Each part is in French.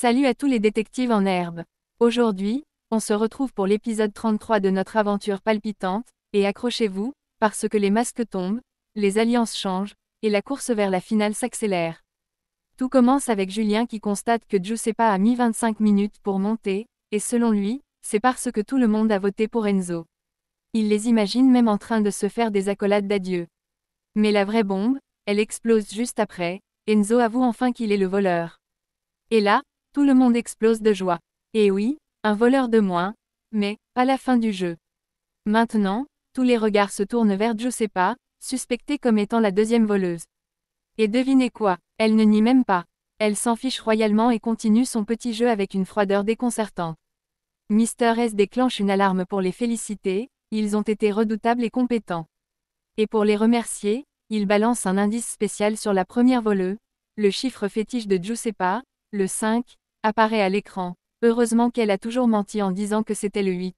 Salut à tous les détectives en herbe. Aujourd'hui, on se retrouve pour l'épisode 33 de notre aventure palpitante, et accrochez-vous, parce que les masques tombent, les alliances changent, et la course vers la finale s'accélère. Tout commence avec Julien qui constate que Giuseppa a mis 25 minutes pour monter, et selon lui, c'est parce que tout le monde a voté pour Enzo. Il les imagine même en train de se faire des accolades d'adieu. Mais la vraie bombe, elle explose juste après, Enzo avoue enfin qu'il est le voleur. Et là, tout le monde explose de joie. Et oui, un voleur de moins, mais, pas la fin du jeu. Maintenant, tous les regards se tournent vers Giuseppa, suspectée comme étant la deuxième voleuse. Et devinez quoi, elle ne nie même pas. Elle s'en fiche royalement et continue son petit jeu avec une froideur déconcertante. Mr. S déclenche une alarme pour les féliciter, ils ont été redoutables et compétents. Et pour les remercier, il balance un indice spécial sur la première voleuse, le chiffre fétiche de Giuseppa, le 5, apparaît à l'écran. Heureusement qu'elle a toujours menti en disant que c'était le 8.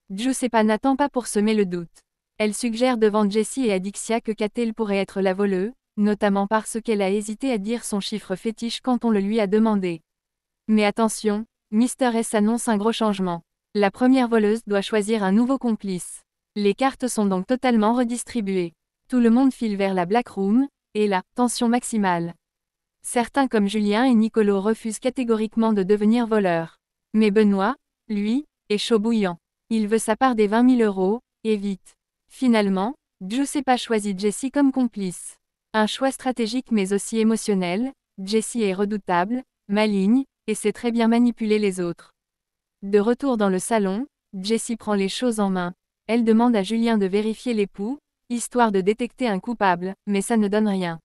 Giuseppa n'attend pas pour semer le doute. Elle suggère devant Jessie et Adixia que Catel pourrait être la voleuse, notamment parce qu'elle a hésité à dire son chiffre fétiche quand on le lui a demandé. Mais attention, Mr. S annonce un gros changement. La première voleuse doit choisir un nouveau complice. Les cartes sont donc totalement redistribuées. Tout le monde file vers la Black Room, et la tension maximale. Certains comme Julien et Nicolo refusent catégoriquement de devenir voleurs. Mais Benoît, lui, est chaud bouillant. Il veut sa part des 20 000 €, et vite. Finalement, Giuseppa choisit Jessie comme complice. Un choix stratégique mais aussi émotionnel, Jessie est redoutable, maligne, et sait très bien manipuler les autres. De retour dans le salon, Jessie prend les choses en main. Elle demande à Julien de vérifier l'époux, histoire de détecter un coupable, mais ça ne donne rien.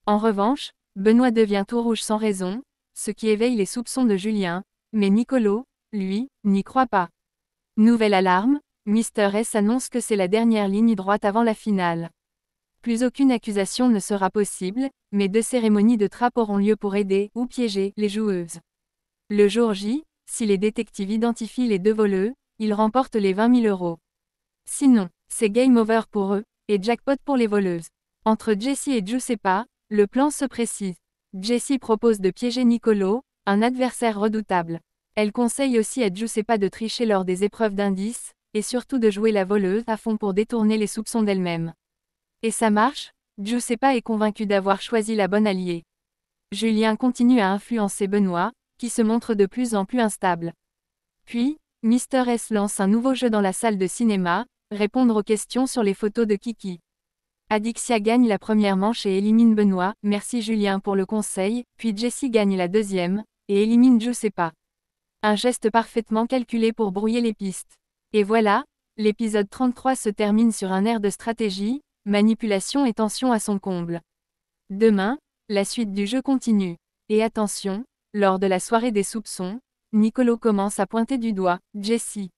En revanche, Benoît devient tout rouge sans raison, ce qui éveille les soupçons de Julien, mais Nicolo, lui, n'y croit pas. Nouvelle alarme, Mr. S annonce que c'est la dernière ligne droite avant la finale. Plus aucune accusation ne sera possible, mais 2 cérémonies de trappe auront lieu pour aider ou piéger les joueuses. Le jour J, si les détectives identifient les 2 voleux, ils remportent les 20 000 €. Sinon, c'est game over pour eux, et jackpot pour les voleuses. Entre Jessie et Giuseppa, le plan se précise. Jessie propose de piéger Nicolo, un adversaire redoutable. Elle conseille aussi à Giuseppa de tricher lors des épreuves d'indices, et surtout de jouer la voleuse à fond pour détourner les soupçons d'elle-même. Et ça marche, Giuseppa est convaincue d'avoir choisi la bonne alliée. Julien continue à influencer Benoît, qui se montre de plus en plus instable. Puis, Mr. S lance un nouveau jeu dans la salle de cinéma, répondre aux questions sur les photos de Kiki. Adixia gagne la première manche et élimine Benoît, merci Julien pour le conseil, puis Jessie gagne la deuxième, et élimine Giuseppa. Un geste parfaitement calculé pour brouiller les pistes. Et voilà, l'épisode 33 se termine sur un air de stratégie, manipulation et tension à son comble. Demain, la suite du jeu continue. Et attention, lors de la soirée des soupçons, Nicolo commence à pointer du doigt Jessie.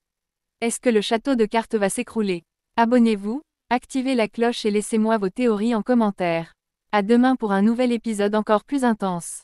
Est-ce que le château de cartes va s'écrouler? Abonnez-vous, activez la cloche et laissez-moi vos théories en commentaire. À demain pour un nouvel épisode encore plus intense.